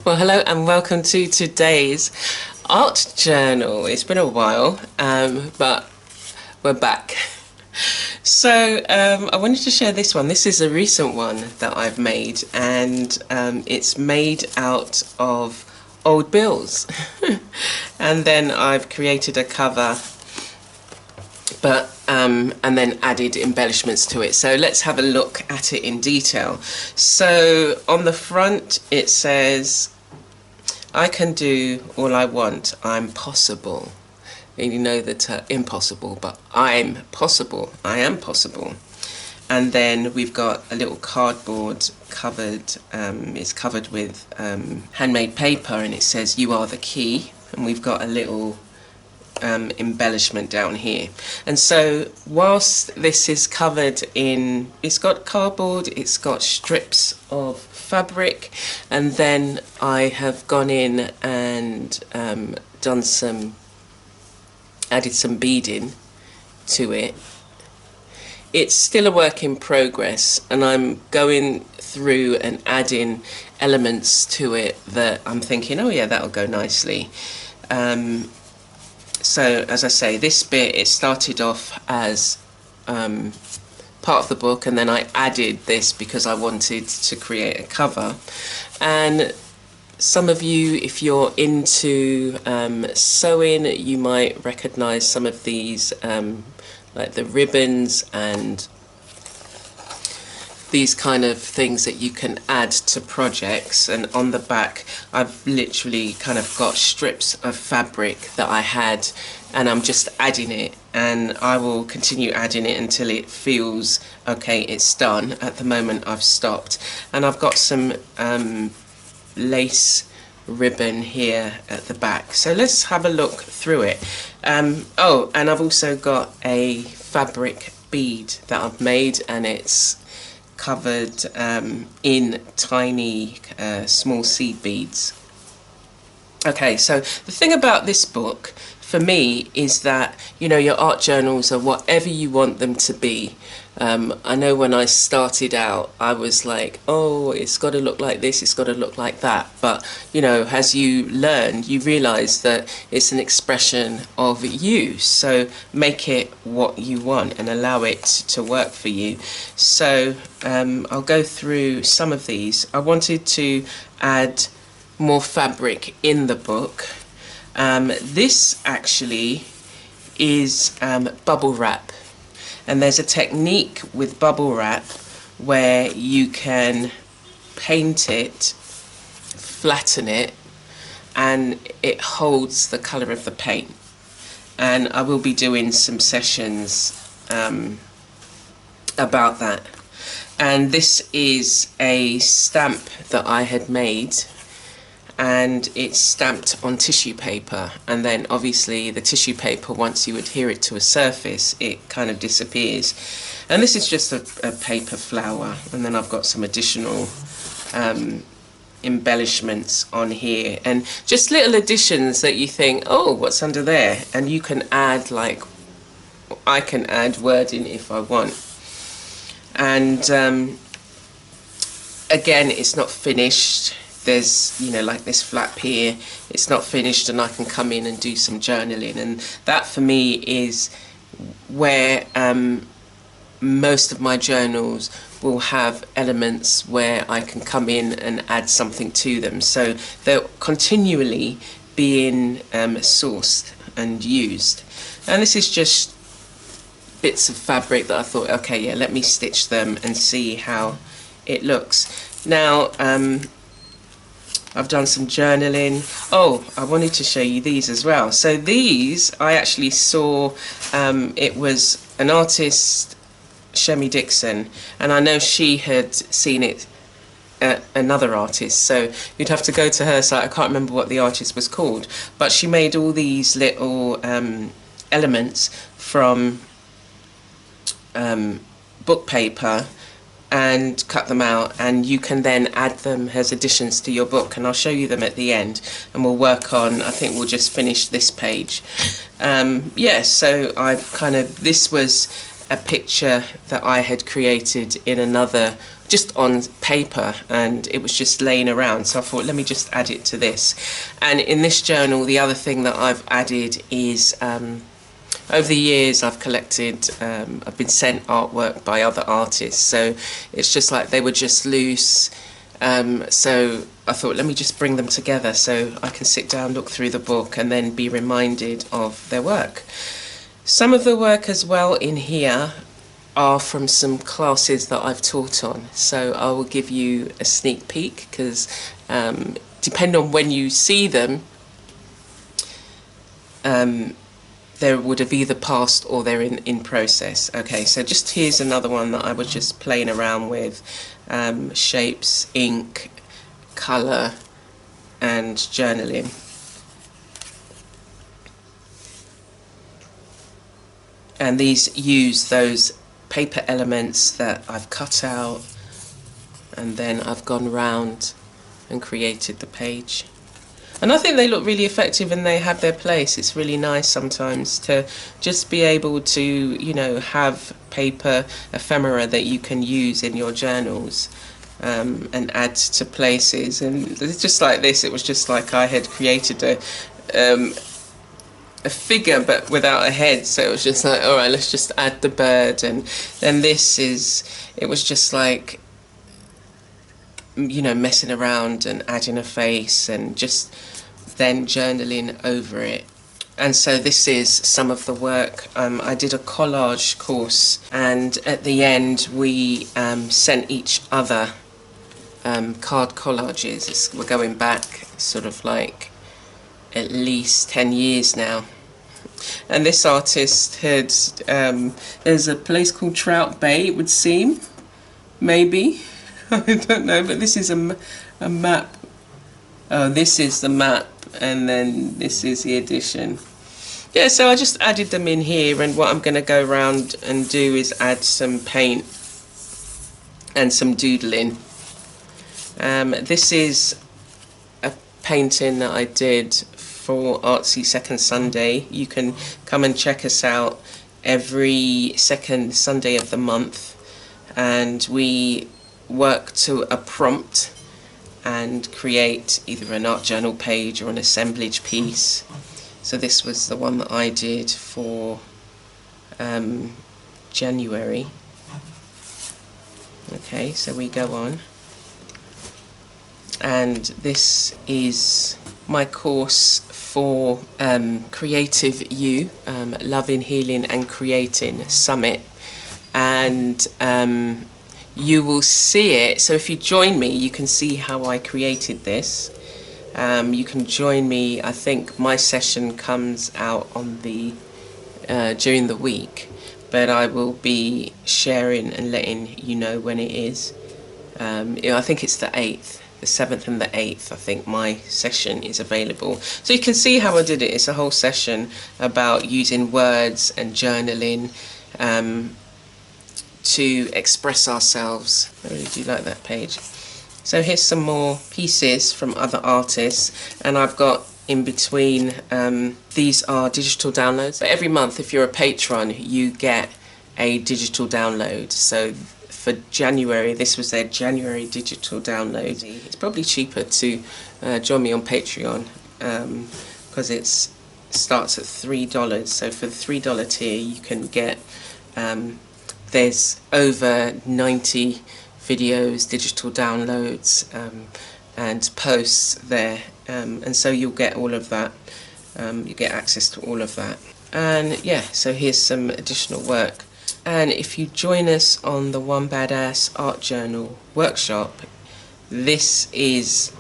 Well, hello and welcome to today's art journal. It's been a while, but we're back. So I wanted to share this one. This is a recent one that I've made, and it's made out of old bills. And then I've created a cover, but and then added embellishments to it. So let's have a look at it in detail. So on the front it says, "I can do all I want, I'm possible." And you know the term impossible, but I'm possible, I am possible. And then we've got a little cardboard covered, it's covered with handmade paper, and it says, "You are the key." And we've got a little embellishment down here. And so whilst this is covered in, it's got cardboard, it's got strips of fabric, and then I have gone in and added some beading to it. It's still a work in progress, and I'm going through and adding elements to it that I'm thinking, oh yeah, that'll go nicely. So as I say, this bit, it started off as part of the book, and then I added this because I wanted to create a cover. And some of you, if you're into sewing, you might recognise some of these, like the ribbons and these kind of things that you can add to projects. And on the back I've literally kind of got strips of fabric that I had, and I'm just adding it, and I will continue adding it until it feels okay, it's done. At the moment I've stopped, and I've got some lace ribbon here at the back. So let's have a look through it. Oh, and I've also got a fabric bead that I've made, and it's covered in tiny small seed beads. Okay, so the thing about this book for me is that, you know, your art journals are whatever you want them to be. I know when I started out I was like, oh, it's got to look like this, it's got to look like that, but you know, as you learn, you realise that it's an expression of you, so make it what you want and allow it to work for you. So I'll go through some of these. I wanted to add more fabric in the book. This actually is bubble wrap. And there's a technique with bubble wrap where you can paint it, flatten it, and it holds the colour of the paint. And I will be doing some sessions about that. And this is a stamp that I had made, and it's stamped on tissue paper, and then obviously the tissue paper, once you adhere it to a surface, it kind of disappears. And this is just a paper flower, and then I've got some additional embellishments on here, and just little additions that you think, oh, what's under there? And you can add, like, I can add wording if I want. And again, it's not finished. There's, you know, like this flap here, it's not finished, and I can come in and do some journaling, and that for me is where most of my journals will have elements where I can come in and add something to them, so they're continually being sourced and used. And this is just bits of fabric that I thought, okay, yeah, let me stitch them and see how it looks. Now I've done some journaling. Oh, I wanted to show you these as well. So these I actually saw, it was an artist, Shemi Dixon, and I know she had seen it at another artist, so you'd have to go to her site. I can't remember what the artist was called, but she made all these little elements from book paper and cut them out, and you can then add them as additions to your book, and I'll show you them at the end, and we'll work on, I think we'll just finish this page. Yeah, so I've kind of, this was a picture that I had created in another just on paper, and it was just laying around, so I thought, let me just add it to this. And in this journal, the other thing that I've added is over the years I've collected, I've been sent artwork by other artists, so it's just like they were just loose, so I thought, let me just bring them together so I can sit down, look through the book, and then be reminded of their work. Some of the work as well in here are from some classes that I've taught on, so I will give you a sneak peek, because depending on when you see them, they would have either passed or they're in process. Okay, so just here's another one that I was just playing around with, shapes, ink, colour and journaling. And these use those paper elements that I've cut out, and then I've gone round and created the page. And I think they look really effective and they have their place. It's really nice sometimes to just be able to, you know, have paper ephemera that you can use in your journals, and add to places. And it's just like this, it was just like I had created a figure but without a head, so it was just like, all right, let's just add the bird. And then it was just like, you know, messing around and adding a face and just then journaling over it. And so this is some of the work. I did a collage course, and at the end we sent each other card collages. We're going back sort of like at least 10 years now. And this artist had, there's a place called Trought Bay, it would seem, maybe. I don't know, but this is a map. Oh, this is the map, and then this is the edition. Yeah, so I just added them in here, and what I'm going to go around and do is add some paint and some doodling. This is a painting that I did for Artsy Second Sunday. You can come and check us out every second Sunday of the month, and we work to a prompt and create either an art journal page or an assemblage piece. So this was the one that I did for January. Okay, so we go on, and this is my course for Creative You, Loving, Healing and Creating Summit. And you will see it, so if you join me you can see how I created this. You can join me, I think my session comes out on the during the week, but I will be sharing and letting you know when it is. I think it's the 8th, the 7th and the 8th, I think my session is available. So you can see how I did it. It's a whole session about using words and journaling to express ourselves. I really do like that page. So here's some more pieces from other artists, and I've got in between, these are digital downloads. But every month, if you're a patron, you get a digital download. So for January, this was their January digital download. It's probably cheaper to join me on Patreon, because it starts at $3. So for the $3 tier, you can get there's over 90 videos, digital downloads, and posts there, and so you'll get all of that. You get access to all of that. And yeah, so here's some additional work. And if you join us on the One Badass Art Journal workshop, this is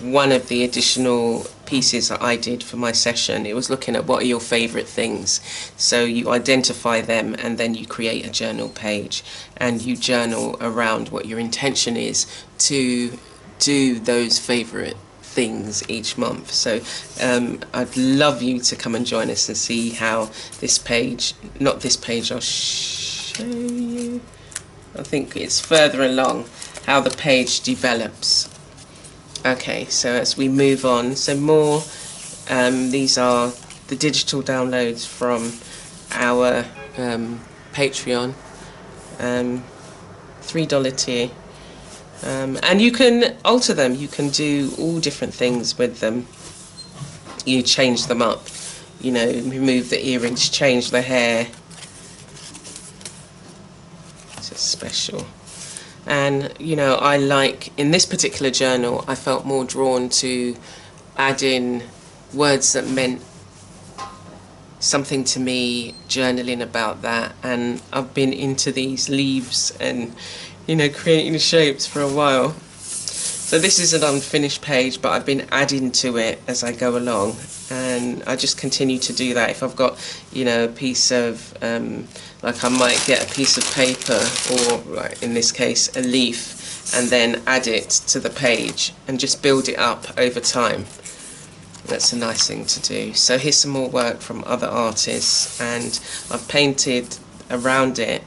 one of the additional pieces that I did for my session. It was looking at what are your favourite things. So you identify them, and then you create a journal page, and you journal around what your intention is to do those favourite things each month. So I'd love you to come and join us and see how this page, not this page, I'll show you, I think it's further along, how the page develops. Okay, so as we move on, so more, these are the digital downloads from our Patreon, $3 tier. And you can alter them. You can do all different things with them. You change them up, you know, remove the earrings, change the hair. It's a special. And, you know, I like, in this particular journal, I felt more drawn to add in words that meant something to me, journaling about that. And I've been into these leaves and, you know, creating shapes for a while. So this is an unfinished page, but I've been adding to it as I go along, and I just continue to do that. If I've got, you know, a piece of, like I might get a piece of paper, or like in this case a leaf, and then add it to the page and just build it up over time. That's a nice thing to do. So here's some more work from other artists, and I've painted around it,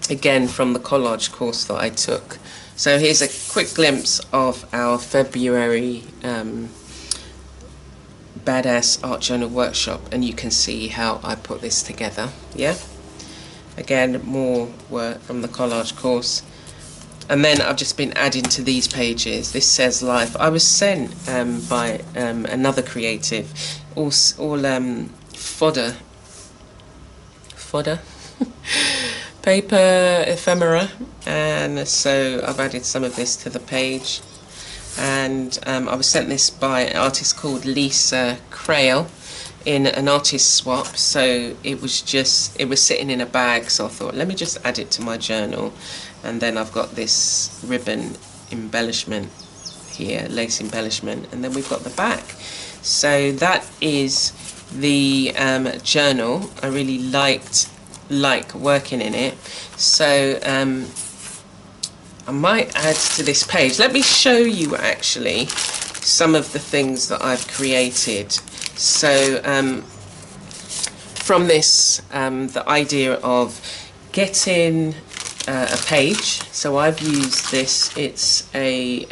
again from the collage course that I took. So here's a quick glimpse of our February Badass Art Journal workshop, and you can see how I put this together. Yeah, again, more work from the collage course. And then I've just been adding to these pages. This says life. I was sent by another creative, all fodder paper ephemera, and so I've added some of this to the page. And I was sent this by an artist called Lisa Crail in an artist swap, so it was sitting in a bag, so I thought, let me just add it to my journal. And then I've got this ribbon embellishment here, lace embellishment, and then we've got the back. So that is the journal. I really like working in it. So I might add to this page. Let me show you actually some of the things that I've created. So from this, the idea of getting a page. So I've used this. It's a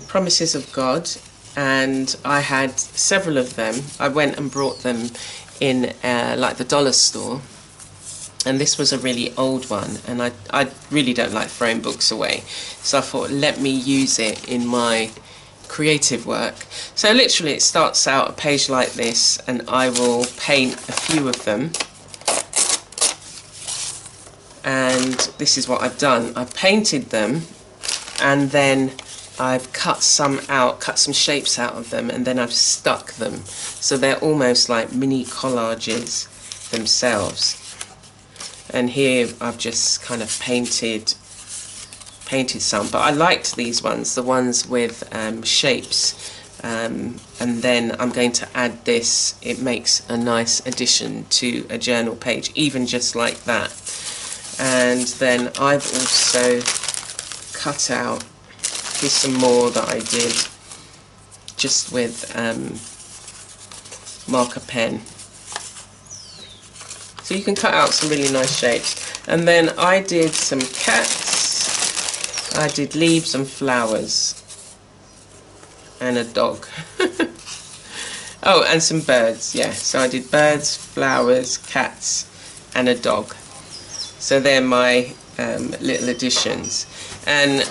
Promises of God, and I had several of them. I went and brought them in like the dollar store. And this was a really old one, and I really don't like throwing books away, so I thought, let me use it in my creative work. So literally it starts out a page like this, and I will paint a few of them, and this is what I've done. I've painted them, and then I've cut some out, cut some shapes out of them, and then I've stuck them, so they're almost like mini collages themselves. And here I've just kind of painted some, but I liked these ones, the ones with shapes, and then I'm going to add this. It makes a nice addition to a journal page, even just like that. And then I've also cut out, here's some more that I did just with marker pen. So you can cut out some really nice shapes. And then I did some cats, I did leaves and flowers, and a dog. Oh, and some birds, yeah. So I did birds, flowers, cats, and a dog. So they're my little additions. And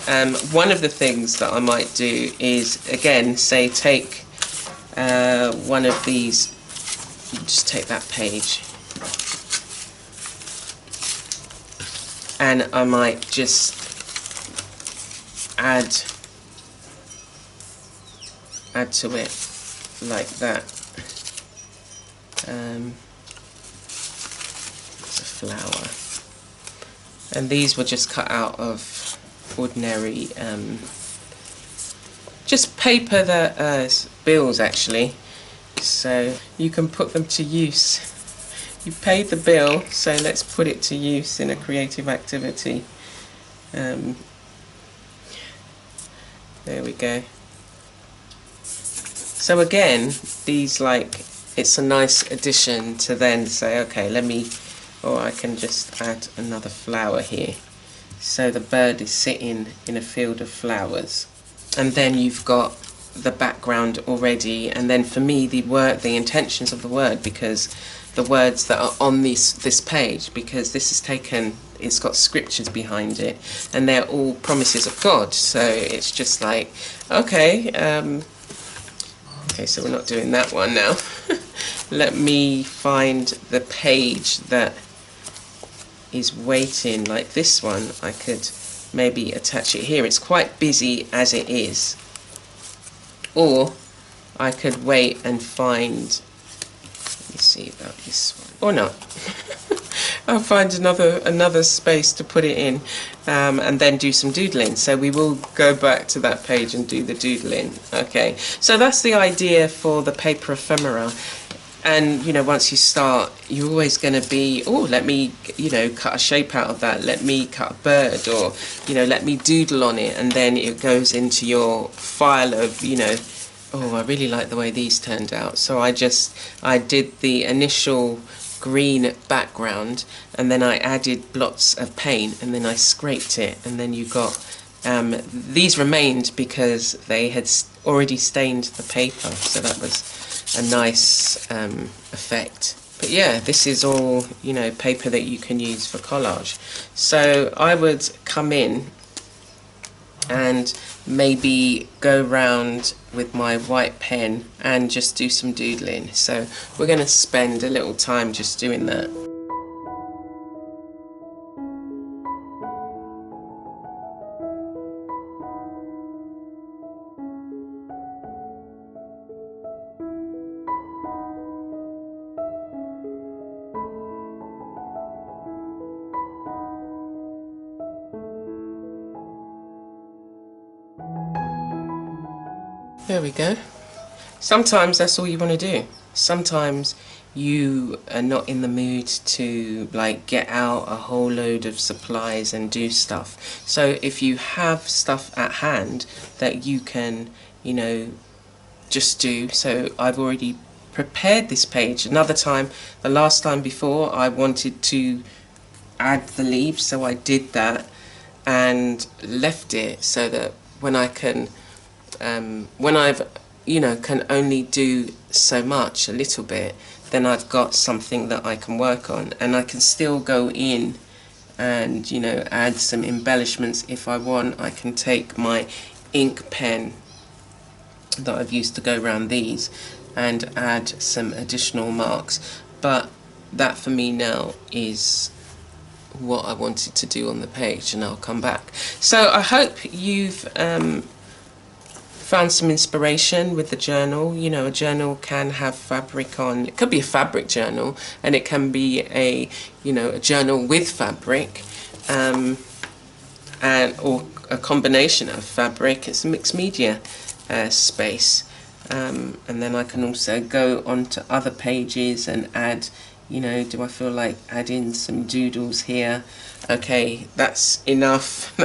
one of the things that I might do is, again, say take one of these, just take that page, and I might just add to it like that. It's a flower, and these were just cut out of ordinary just paper that bills actually, so you can put them to use. You paid the bill, so let's put it to use in a creative activity. There we go. So again, these, like, it's a nice addition to then say, okay, let me, or I can just add another flower here. So the bird is sitting in a field of flowers. And then you've got the background already, and then for me the intentions of the word, because the words that are on this page, because this is taken it's got scriptures behind it, and they're all promises of God. So it's just like, okay, okay, so we're not doing that one now. Let me find the page that is waiting, like this one. I could maybe attach it here. It's quite busy as it is. Or I could wait and find, let me see about this one, or not. I'll find another space to put it in, and then do some doodling. So we will go back to that page and do the doodling. Okay, so that's the idea for the paper ephemera. And you know, once you start, you're always going to be, oh, let me, you know, cut a shape out of that, let me cut a bird, or, you know, let me doodle on it, and then it goes into your file of, you know, oh, I really like the way these turned out. So I did the initial green background, and then I added blots of paint, and then I scraped it, and then you got, these remained because they had already stained the paper, so that was a nice effect. But yeah, this is all, you know, paper that you can use for collage. So I would come in and maybe go round with my white pen and just do some doodling. So we're going to spend a little time just doing that. There we go. Sometimes that's all you want to do. Sometimes you are not in the mood to like get out a whole load of supplies and do stuff. So if you have stuff at hand that you can, you know, just do. So I've already prepared this page. Another time, the last time before, I wanted to add the leaves, so I did that and left it so that when I can when I've, you know, can only do so much, a little bit, then I've got something that I can work on, and I can still go in and, you know, add some embellishments if I want. I can take my ink pen that I've used to go around these and add some additional marks, but that for me now is what I wanted to do on the page, and I'll come back. So I hope you've found some inspiration with the journal. You know, a journal can have fabric on. It could be a fabric journal, and it can be a, you know, a journal with fabric, and or a combination of fabric. It's a mixed media space, and then I can also go onto other pages and add, you know, do I feel like adding some doodles here? Okay, that's enough.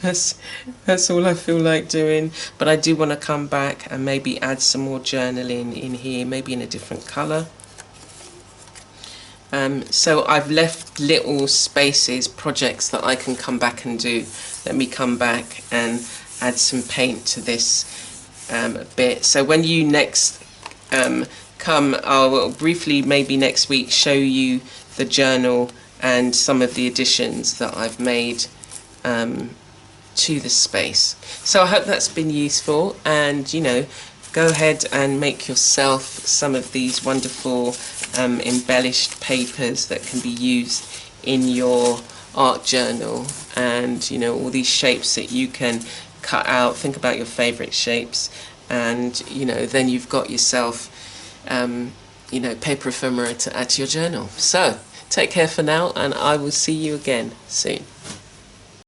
That's all I feel like doing, but I do want to come back and maybe add some more journaling in here, maybe in a different colour. So I've left little spaces, projects that I can come back and do. Let me come back and add some paint to this bit. So when you next come, I'll briefly maybe next week show you the journal and some of the additions that I've made to the space. So I hope that's been useful, and you know, go ahead and make yourself some of these wonderful embellished papers that can be used in your art journal, and you know, all these shapes that you can cut out. Think about your favorite shapes, and you know, then you've got yourself you know, paper ephemera to add to your journal. So take care for now, and I will see you again soon.